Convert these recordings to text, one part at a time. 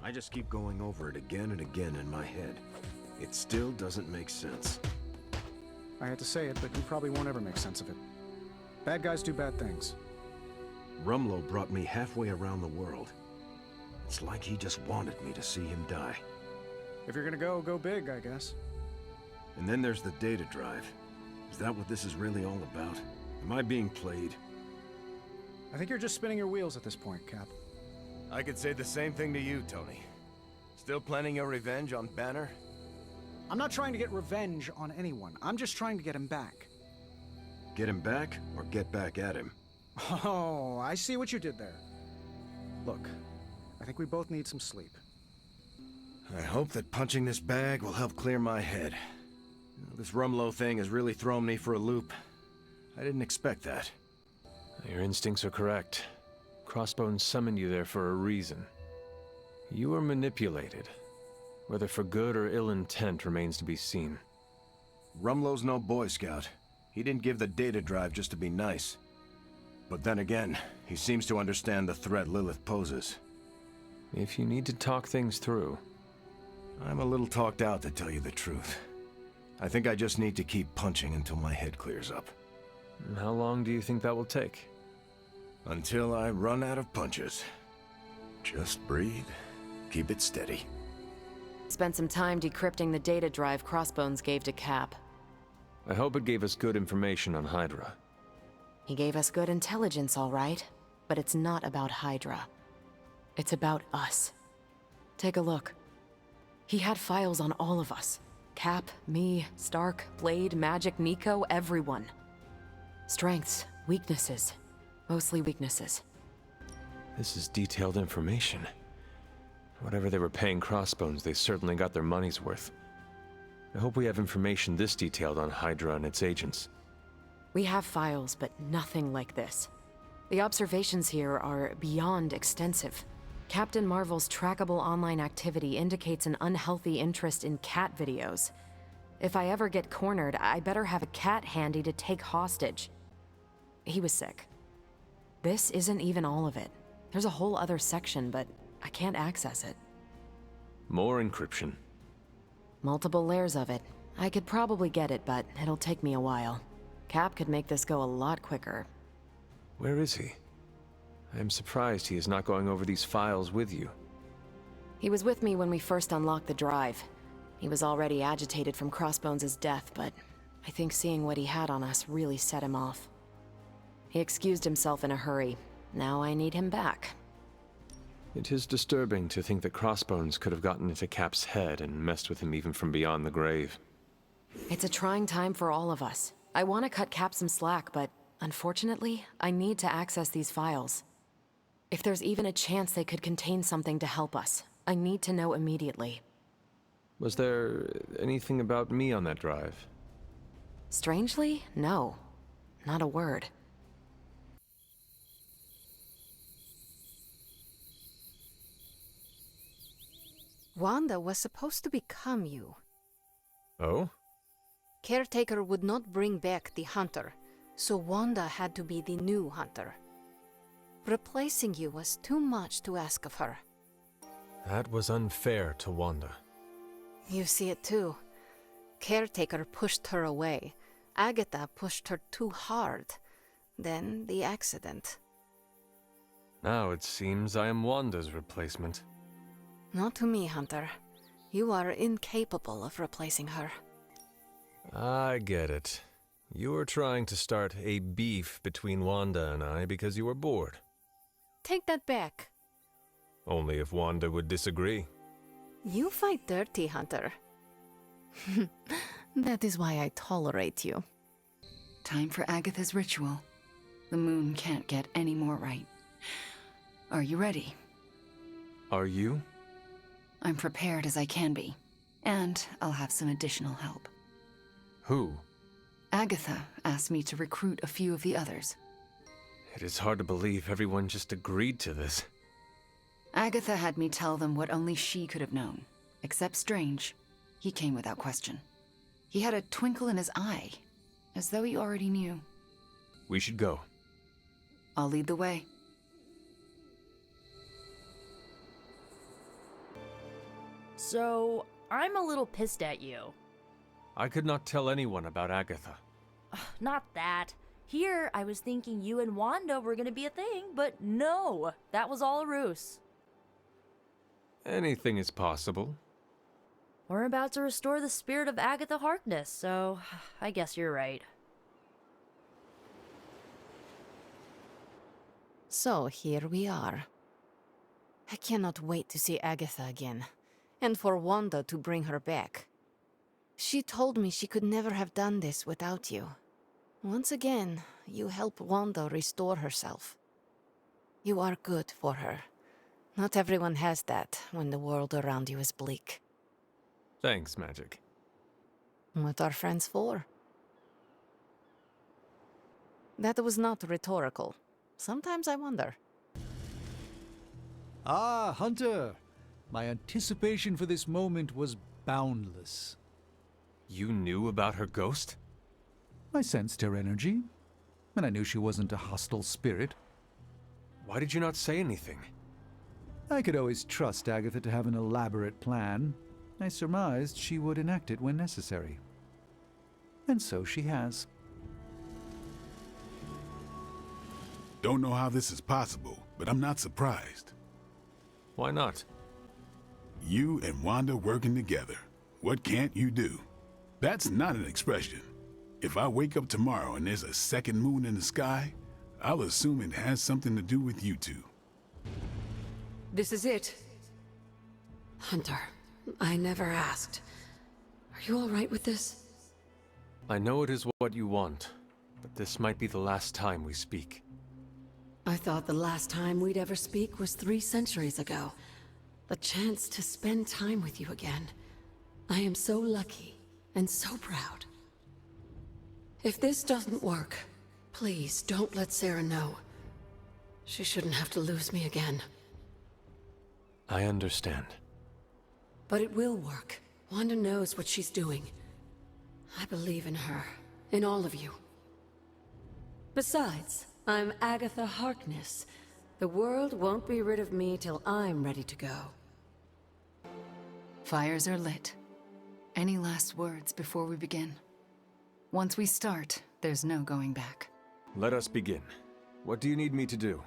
I just keep going over it again and again in my head. It still doesn't make sense. I hate to say it, but you probably won't ever make sense of it. Bad guys do bad things. Rumlow brought me halfway around the world. It's like he just wanted me to see him die. If you're gonna go big, I guess. And then there's the data drive. Is that what this is really all about? Am I being played? I think you're just spinning your wheels at this point, Cap. I could say the same thing to you, Tony. Still planning your revenge on Banner? I'm not trying to get revenge on anyone. I'm just trying to get him back. Get him back, or get back at him? Oh, I see what you did there. Look, I think we both need some sleep. I hope that punching this bag will help clear my head. This Rumlow thing has really thrown me for a loop. I didn't expect that. Your instincts are correct. Crossbones summoned you there for a reason. You were manipulated. Whether for good or ill intent remains to be seen. Rumlow's no Boy Scout. He didn't give the data drive just to be nice. But then again, he seems to understand the threat Lilith poses. If you need to talk things through. I'm a little talked out, to tell you the truth. I think I just need to keep punching until my head clears up. How long do you think that will take? Until I run out of punches. Just breathe. Keep it steady. Spent some time decrypting the data drive Crossbones gave to Cap. I hope it gave us good information on Hydra. He gave us good intelligence, all right. But it's not about Hydra. It's about us. Take a look. He had files on all of us. Cap, me, Stark, Blade, Magic, Nico, everyone. Strengths, weaknesses. Mostly weaknesses. This is detailed information. Whatever they were paying Crossbones, they certainly got their money's worth. I hope we have information this detailed on Hydra and its agents. We have files, but nothing like this. The observations here are beyond extensive. Captain Marvel's trackable online activity indicates an unhealthy interest in cat videos. If I ever get cornered, I better have a cat handy to take hostage. He was sick. This isn't even all of it. There's a whole other section, but I can't access it. More encryption. Multiple layers of it. I could probably get it, but it'll take me a while. Cap could make this go a lot quicker. Where is he? I am surprised he is not going over these files with you. He was with me when we first unlocked the drive. He was already agitated from Crossbones' death, but I think seeing what he had on us really set him off. He excused himself in a hurry. Now I need him back. It is disturbing to think that Crossbones could have gotten into Cap's head and messed with him even from beyond the grave. It's a trying time for all of us. I want to cut Cap some slack, but unfortunately, I need to access these files. If there's even a chance they could contain something to help us, I need to know immediately. Was there anything about me on that drive? Strangely, no. Not a word. Wanda was supposed to become you. Oh? Caretaker would not bring back the Hunter, so Wanda had to be the new Hunter. Replacing you was too much to ask of her. That was unfair to Wanda. You see it too. Caretaker pushed her away. Agatha pushed her too hard. Then the accident. Now it seems I am Wanda's replacement. Not to me, Hunter. You are incapable of replacing her. I get it. You were trying to start a beef between Wanda and I because you were bored. Take that back. Only if Wanda would disagree. You fight dirty, Hunter. That is why I tolerate you. Time for Agatha's ritual. The moon can't get any more right. Are you ready? Are you? I'm prepared as I can be. And I'll have some additional help. Who? Agatha asked me to recruit a few of the others. It is hard to believe everyone just agreed to this. Agatha had me tell them what only she could have known. Except Strange. He came without question. He had a twinkle in his eye, as though he already knew. We should go. I'll lead the way. So, I'm a little pissed at you. I could not tell anyone about Agatha. Not that. Here, I was thinking you and Wanda were gonna be a thing, but no, that was all a ruse. Anything is possible. We're about to restore the spirit of Agatha Harkness, so I guess you're right. So here we are. I cannot wait to see Agatha again, and for Wanda to bring her back. She told me she could never have done this without you. Once again, you help Wanda restore herself. You are good for her. Not everyone has that when the world around you is bleak. Thanks, Magic. What are friends for? That was not rhetorical. Sometimes I wonder. Ah, Hunter! My anticipation for this moment was boundless. You knew about her ghost? I sensed her energy, and I knew she wasn't a hostile spirit. Why did you not say anything? I could always trust Agatha to have an elaborate plan. I surmised she would enact it when necessary. And so she has. Don't know how this is possible, but I'm not surprised. Why not? You and Wanda working together. What can't you do? That's not an expression. If I wake up tomorrow and there's a second moon in the sky, I'll assume it has something to do with you two. This is it. Hunter, I never asked. Are you all right with this? I know it is what you want, but this might be the last time we speak. I thought the last time we'd ever speak was 3 centuries ago. The chance to spend time with you again. I am so lucky and so proud. If this doesn't work, please don't let Sarah know. She shouldn't have to lose me again. I understand. But it will work. Wanda knows what she's doing. I believe in her, in all of you. Besides, I'm Agatha Harkness. The world won't be rid of me till I'm ready to go. Fires are lit. Any last words before we begin? Once we start, there's no going back. Let us begin. What do you need me to do?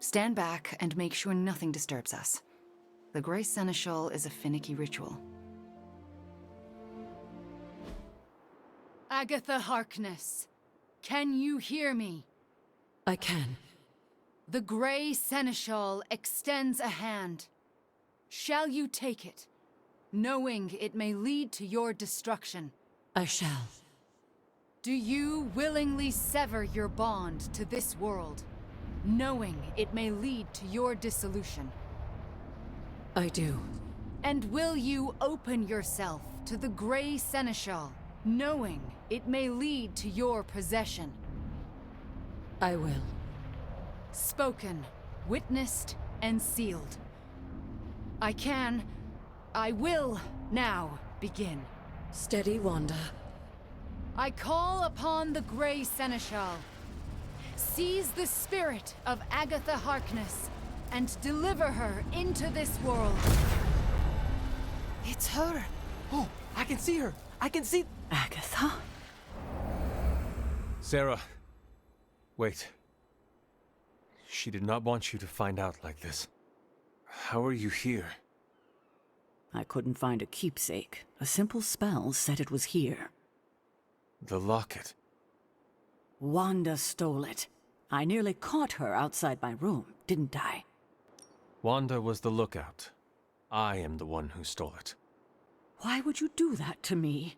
Stand back and make sure nothing disturbs us. The Grey Seneschal is a finicky ritual. Agatha Harkness, can you hear me? I can. The Grey Seneschal extends a hand. Shall you take it, knowing it may lead to your destruction? I shall. Do you willingly sever your bond to this world, knowing it may lead to your dissolution? I do. And will you open yourself to the Grey Seneschal, knowing it may lead to your possession? I will. Spoken, witnessed, and sealed. I will now begin. Steady, Wanda. I call upon the Grey Seneschal. Seize the spirit of Agatha Harkness and deliver her into this world. It's her. Oh, I can see her! I can see... Agatha? Sarah. Wait. She did not want you to find out like this. How are you here? I couldn't find a keepsake. A simple spell said it was here. The locket. Wanda stole it. I nearly caught her outside my room, didn't I? Wanda was the lookout. I am the one who stole it. Why would you do that to me?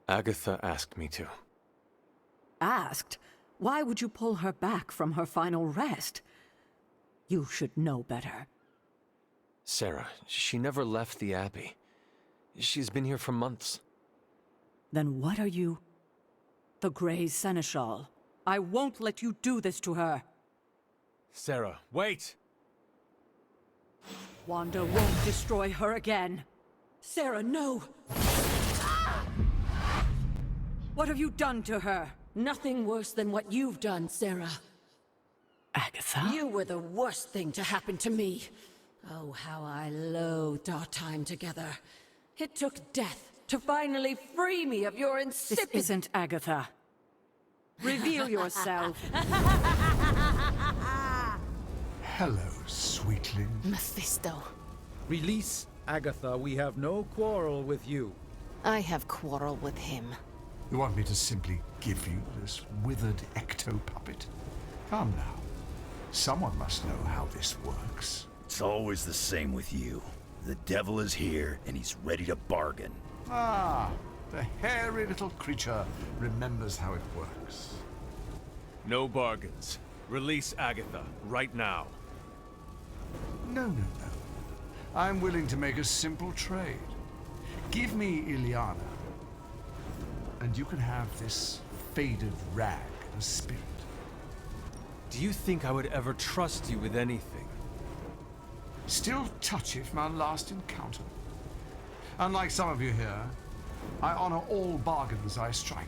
Agatha asked me to. Asked? Why would you pull her back from her final rest? You should know better. Sarah, she never left the Abbey. She's been here for months. Then what are you? The Grey Seneschal. I won't let you do this to her. Sarah, wait! Wanda won't destroy her again. Sarah, no! What have you done to her? Nothing worse than what you've done, Sarah. Agatha? You were the worst thing to happen to me. Oh, how I loathed our time together. It took death to finally free me of your insipid— This isn't Agatha. Reveal yourself. Hello, sweetling. Mephisto. Release Agatha. We have no quarrel with you. I have quarrel with him. You want me to simply give you this withered ecto-puppet? Come now. Someone must know how this works. It's always the same with you. The devil is here, and he's ready to bargain. Ah, the hairy little creature remembers how it works. No bargains. Release Agatha, right now. No. I'm willing to make a simple trade. Give me Ilyana, and you can have this faded rag of spirit. Do you think I would ever trust you with anything? Still touchy from our last encounter. Unlike some of you here, I honor all bargains I strike,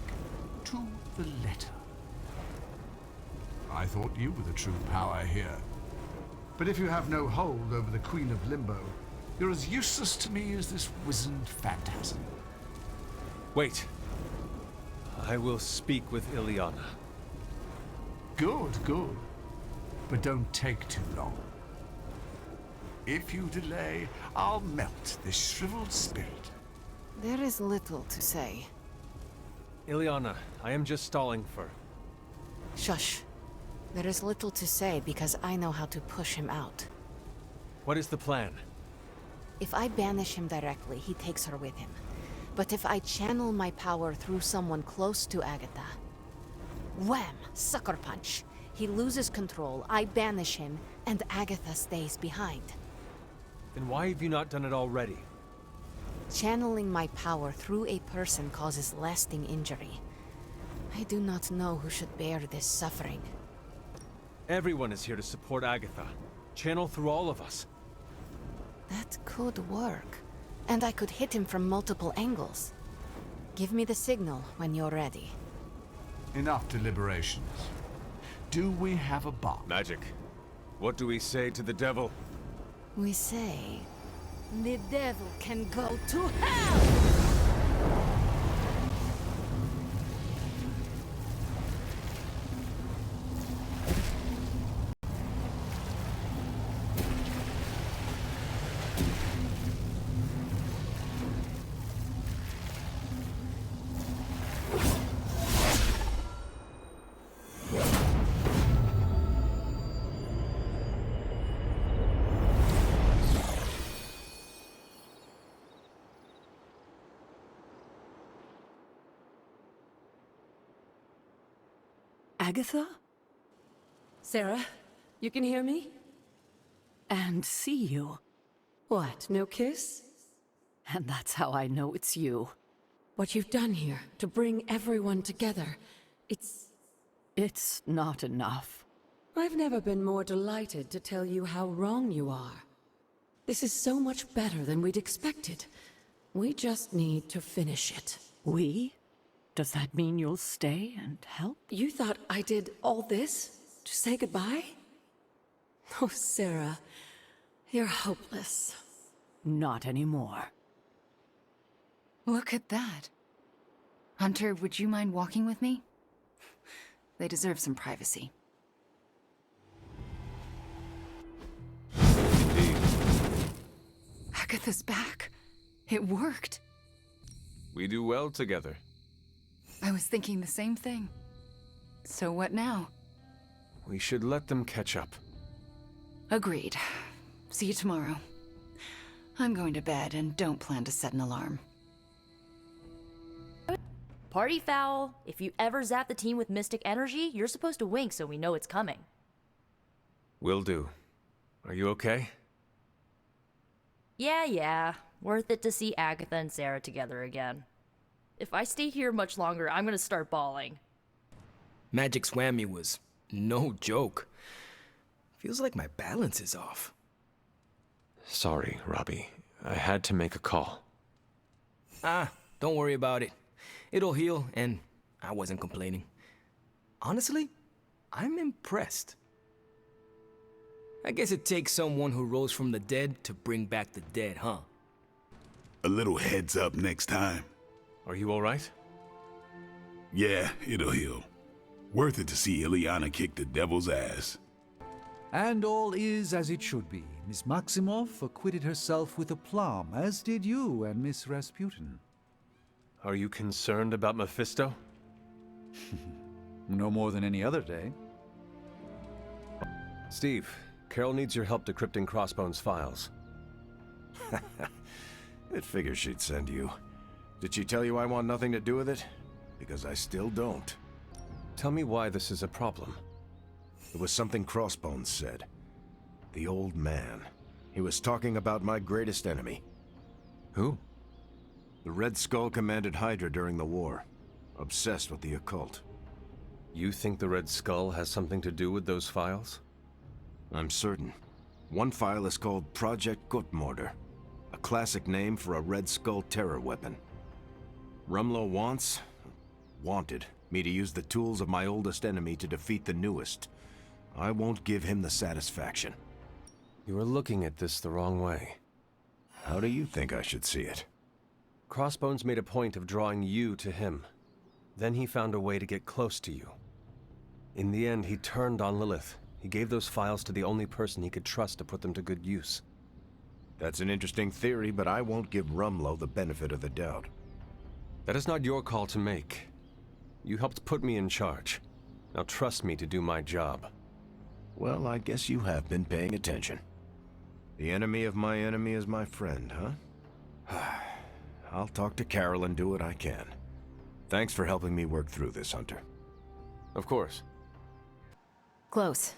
to the letter. I thought you were the true power here. But if you have no hold over the Queen of Limbo, you're as useless to me as this wizened phantasm. Wait. I will speak with Ilyana. Good. But don't take too long. If you delay, I'll melt this shriveled spirit. There is little to say. Ilyana, I am just stalling for... Shush. There is little to say because I know how to push him out. What is the plan? If I banish him directly, he takes her with him. But if I channel my power through someone close to Agatha... Wham! Sucker punch! He loses control, I banish him, and Agatha stays behind. Then why have you not done it already? Channeling my power through a person causes lasting injury. I do not know who should bear this suffering. Everyone is here to support Agatha. Channel through all of us. That could work. And I could hit him from multiple angles. Give me the signal when you're ready. Enough deliberations. Do we have a box? Magic. What do we say to the devil? We say, the devil can go to hell! Agatha? Sarah, you can hear me? And see you. What, no kiss? And that's how I know it's you. What you've done here, to bring everyone together, It's not enough. I've never been more delighted to tell you how wrong you are. This is so much better than we'd expected. We just need to finish it. We? Does that mean you'll stay and help? You thought I did all this to say goodbye? Oh, Sarah, you're hopeless. Not anymore. Look at that. Hunter, would you mind walking with me? They deserve some privacy. Indeed. Agatha's back. It worked. We do well together. I was thinking the same thing. So what now? We should let them catch up. Agreed. See you tomorrow. I'm going to bed and don't plan to set an alarm. Party foul. If you ever zap the team with mystic energy, you're supposed to wink so we know it's coming. Will do. Are you okay? Yeah. Worth it to see Agatha and Sarah together again. If I stay here much longer, I'm gonna start bawling. Magic's whammy was no joke. Feels like my balance is off. Sorry, Robbie. I had to make a call. Don't worry about it. It'll heal, and I wasn't complaining. Honestly, I'm impressed. I guess it takes someone who rose from the dead to bring back the dead, huh? A little heads up next time. Are you all right? Yeah, it'll heal. Worth it to see Ilyana kick the devil's ass. And all is as it should be. Miss Maximoff acquitted herself with aplomb, as did you and Miss Rasputin. Are you concerned about Mephisto? No more than any other day. Steve, Carol needs your help decrypting Crossbones' files. It figures she'd send you. Did she tell you I want nothing to do with it? Because I still don't. Tell me why this is a problem. It was something Crossbones said. The old man. He was talking about my greatest enemy. Who? The Red Skull commanded Hydra during the war. Obsessed with the occult. You think the Red Skull has something to do with those files? I'm certain. One file is called Project Gutmorder, a classic name for a Red Skull terror weapon. Rumlow wanted me to use the tools of my oldest enemy to defeat the newest. I won't give him the satisfaction. You are looking at this the wrong way. How do you think I should see it? Crossbones made a point of drawing you to him. Then he found a way to get close to you. In the end, he turned on Lilith. He gave those files to the only person he could trust to put them to good use. That's an interesting theory, but I won't give Rumlow the benefit of the doubt. That is not your call to make. You helped put me in charge. Now trust me to do my job. Well, I guess you have been paying attention. The enemy of my enemy is my friend, huh? I'll talk to Carol and do what I can. Thanks for helping me work through this, Hunter. Of course. Close.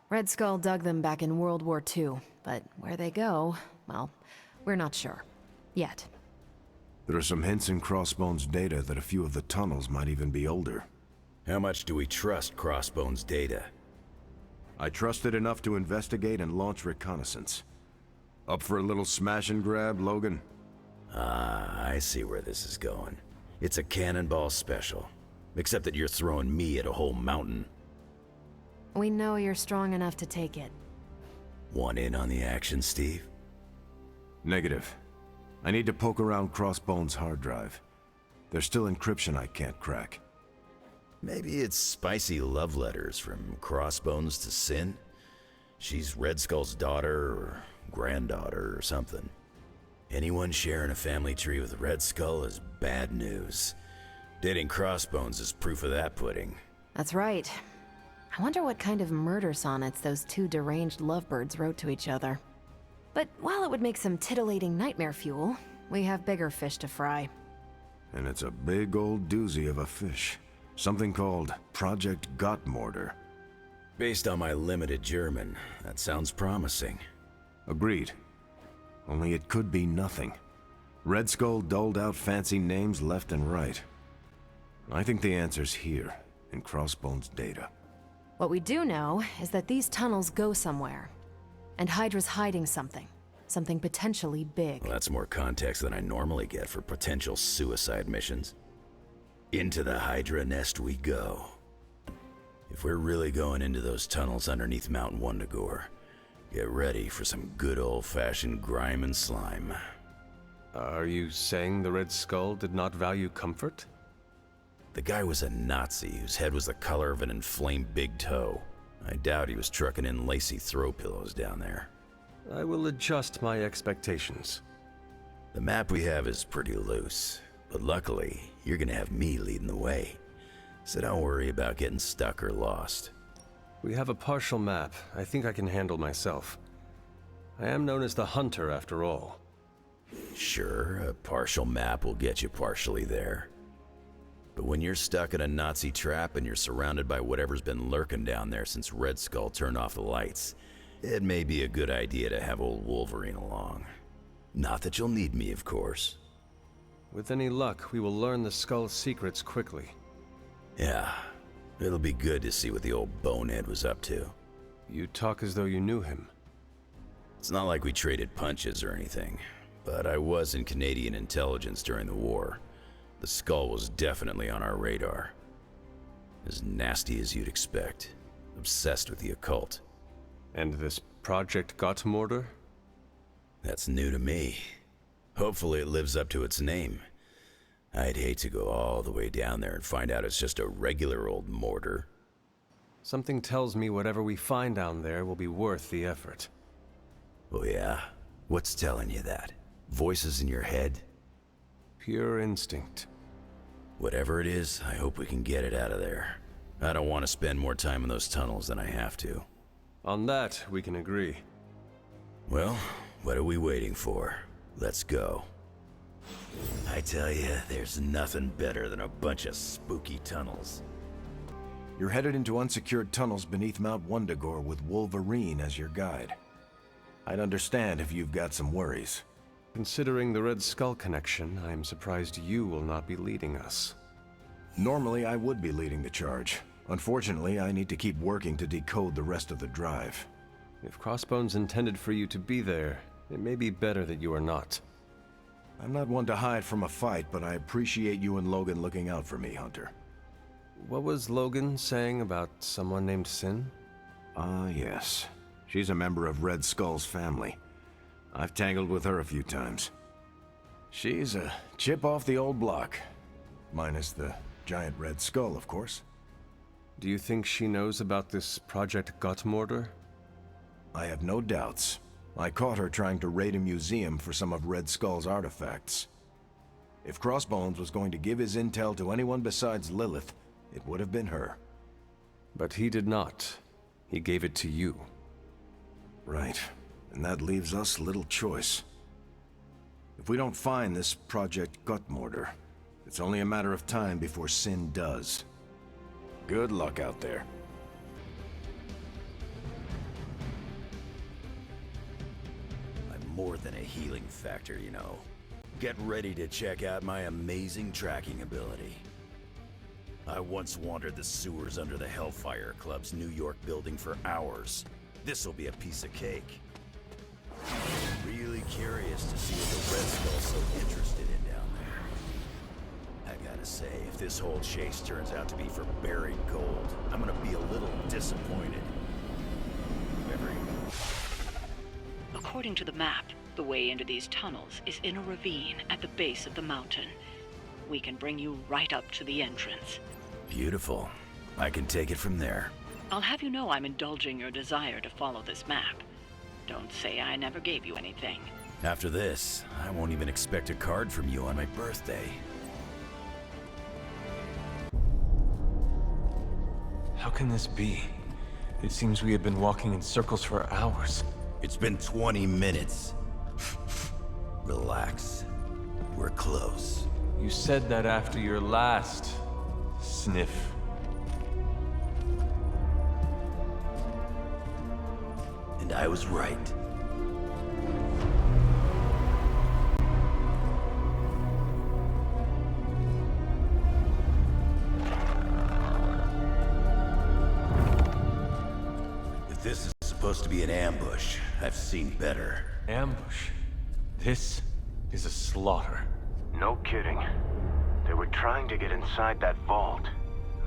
Red Skull dug them back in World War II, but where they go, well, we're not sure. Yet. There are some hints in Crossbones' data that a few of the tunnels might even be older. How much do we trust Crossbones' data? I trust it enough to investigate and launch reconnaissance. Up for a little smash and grab, Logan? Ah, I see where this is going. It's a cannonball special. Except that you're throwing me at a whole mountain. We know you're strong enough to take it. Want in on the action, Steve? Negative. I need to poke around Crossbones' hard drive. There's still encryption I can't crack. Maybe it's spicy love letters from Crossbones to Sin? She's Red Skull's daughter or granddaughter or something. Anyone sharing a family tree with Red Skull is bad news. Dating Crossbones is proof of that pudding. That's right. I wonder what kind of murder sonnets those two deranged lovebirds wrote to each other. But while it would make some titillating nightmare fuel, we have bigger fish to fry. And it's a big old doozy of a fish. Something called Project Gutmorder. Based on my limited German, that sounds promising. Agreed. Only it could be nothing. Red Skull doled out fancy names left and right. I think the answer's here, in Crossbones' data. What we do know is that these tunnels go somewhere. And Hydra's hiding something. Something potentially big. Well, that's more context than I normally get for potential suicide missions. Into the Hydra nest we go. If we're really going into those tunnels underneath Mount Wundagore, get ready for some good old-fashioned grime and slime. Are you saying the Red Skull did not value comfort? The guy was a Nazi whose head was the color of an inflamed big toe. I doubt he was trucking in lacy throw pillows down there. I will adjust my expectations. The map we have is pretty loose, but luckily, you're gonna have me leading the way. So don't worry about getting stuck or lost. We have a partial map. I think I can handle myself. I am known as the Hunter, after all. Sure, a partial map will get you partially there. But when you're stuck in a Nazi trap and you're surrounded by whatever's been lurking down there since Red Skull turned off the lights, it may be a good idea to have old Wolverine along. Not that you'll need me, of course. With any luck, we will learn the Skull's secrets quickly. Yeah, it'll be good to see what the old bonehead was up to. You talk as though you knew him. It's not like we traded punches or anything, but I was in Canadian intelligence during the war. The Skull was definitely on our radar. As nasty as you'd expect. Obsessed with the occult. And this Project Gottmorder? That's new to me. Hopefully it lives up to its name. I'd hate to go all the way down there and find out it's just a regular old mortar. Something tells me whatever we find down there will be worth the effort. Oh yeah? What's telling you that? Voices in your head? Pure instinct. Whatever it is, I hope we can get it out of there. I don't want to spend more time in those tunnels than I have to. On that, we can agree. Well, what are we waiting for? Let's go. I tell you, there's nothing better than a bunch of spooky tunnels. You're headed into unsecured tunnels beneath Mount Wundagore with Wolverine as your guide. I'd understand if you've got some worries. Considering the Red Skull connection, I am surprised you will not be leading us. Normally, I would be leading the charge. Unfortunately, I need to keep working to decode the rest of the drive. If Crossbones intended for you to be there, it may be better that you are not. I'm not one to hide from a fight, but I appreciate you and Logan looking out for me, Hunter. What was Logan saying about someone named Sin? Ah, yes. She's a member of Red Skull's family. I've tangled with her a few times. She's a chip off the old block. Minus the giant Red Skull, of course. Do you think she knows about this Project Gottmorder? I have no doubts. I caught her trying to raid a museum for some of Red Skull's artifacts. If Crossbones was going to give his intel to anyone besides Lilith, it would have been her. But he did not. He gave it to you. Right. And that leaves us little choice. If we don't find this Project Gottmorder, it's only a matter of time before Sin does. Good luck out there. I'm more than a healing factor, you know. Get ready to check out my amazing tracking ability. I once wandered the sewers under the Hellfire Club's New York building for hours. This'll be a piece of cake. Really curious to see what the Red Skull's so interested in down there. I gotta say, if this whole chase turns out to be for buried gold, I'm gonna be a little disappointed. According to the map, the way into these tunnels is in a ravine at the base of the mountain. We can bring you right up to the entrance. Beautiful. I can take it from there. I'll have you know I'm indulging your desire to follow this map. Don't say I never gave you anything. After this, I won't even expect a card from you on my birthday. How can this be? It seems we have been walking in circles for hours. It's been 20 minutes. Relax. We're close. You said that after your last sniff. And I was right. If this is supposed to be an ambush, I've seen better. Ambush? This is a slaughter. No kidding. They were trying to get inside that vault.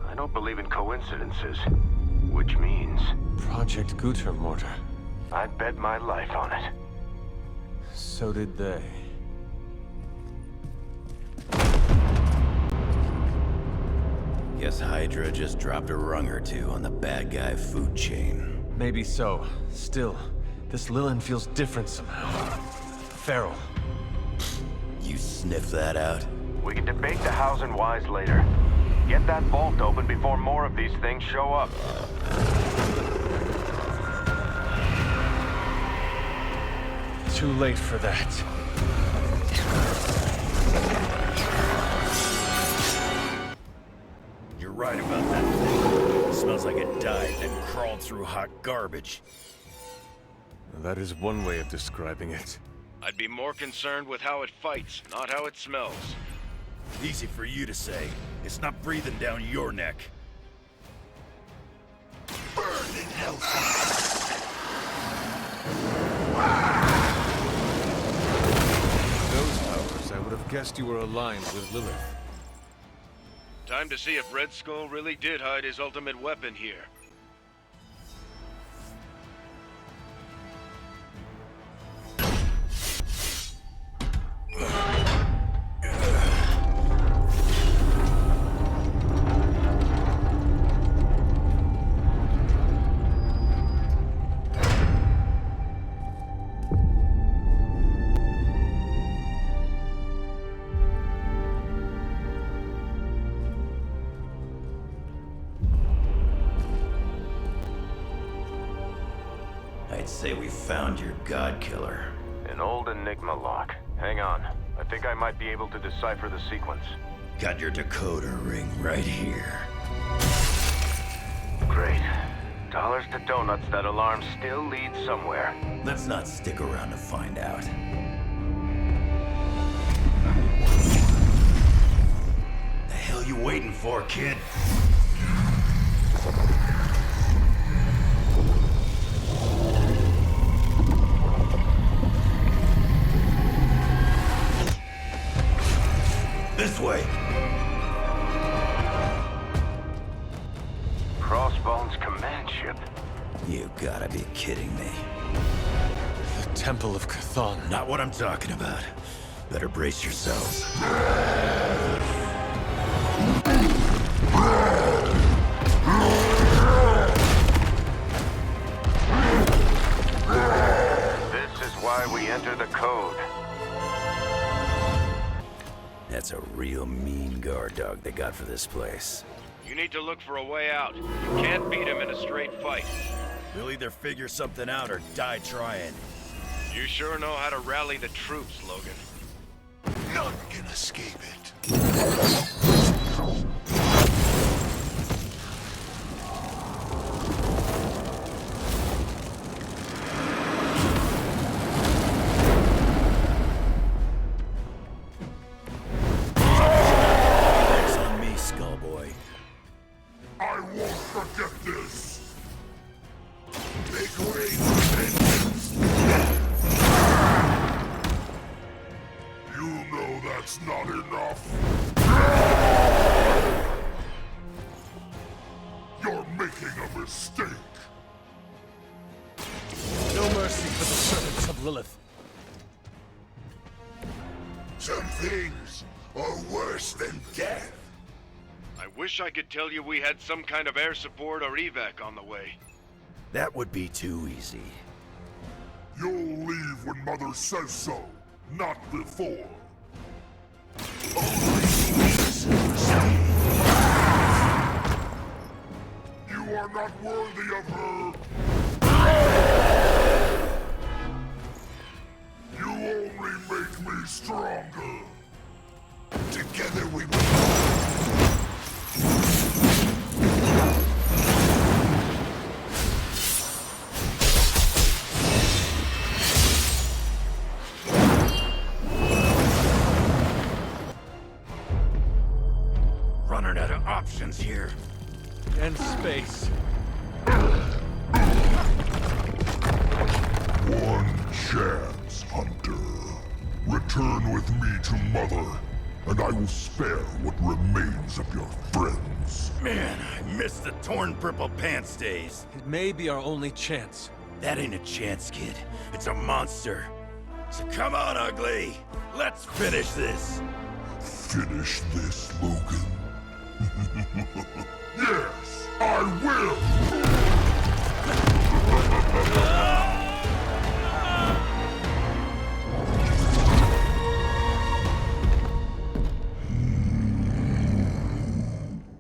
I don't believe in coincidences. Which means... Project Gottmorder. I'd bet my life on it. So did they. Guess Hydra just dropped a rung or two on the bad guy food chain. Maybe so. Still, this Lilin feels different somehow. Feral. You sniff that out? We can debate the hows and whys later. Get that vault open before more of these things show up. Too late for that. You're right about that thing. It smells like it died and crawled through hot garbage. That is one way of describing it. I'd be more concerned with how it fights, not how it smells. Easy for you to say. It's not breathing down your neck. Burn in hellfire! Those powers, I would have guessed you were aligned with Lilith. Time to see if Red Skull really did hide his ultimate weapon here. say we found your god killer. An old Enigma lock. Hang on. I think I might be able to decipher the sequence. Got your decoder ring right here. Great. Dollars to donuts, that alarm still leads somewhere. Let's not stick around to find out. The hell you waiting for, kid? This way. Crossbones command ship. You gotta be kidding me. The Temple of Chthon. Not what I'm talking about. Better brace yourselves. This is why we enter the code. That's a real mean guard dog they got for this place. You need to look for a way out. You can't beat him in a straight fight. We'll either figure something out or die trying. You sure know how to rally the troops, Logan. None can escape it. That's on me, Skullboy. I won't forget this. Make way for vengeance. You know that's not enough. You're making a mistake. No mercy for the servants of Lilith. Some things are worse than death. I wish I could tell you we had some kind of air support or evac on the way. That would be too easy. You'll leave when Mother says so, not before. You are not worthy of her. You only make me stronger. Together we will. Running out of options here. And space. One chance, Hunter. Return with me to Mother, and I will spare what remains of your friends. Man, I miss the torn purple pants days. It may be our only chance. That ain't a chance, kid. It's a monster. So come on, Ugly. Let's finish this. Finish this, Logan. Yes, I will!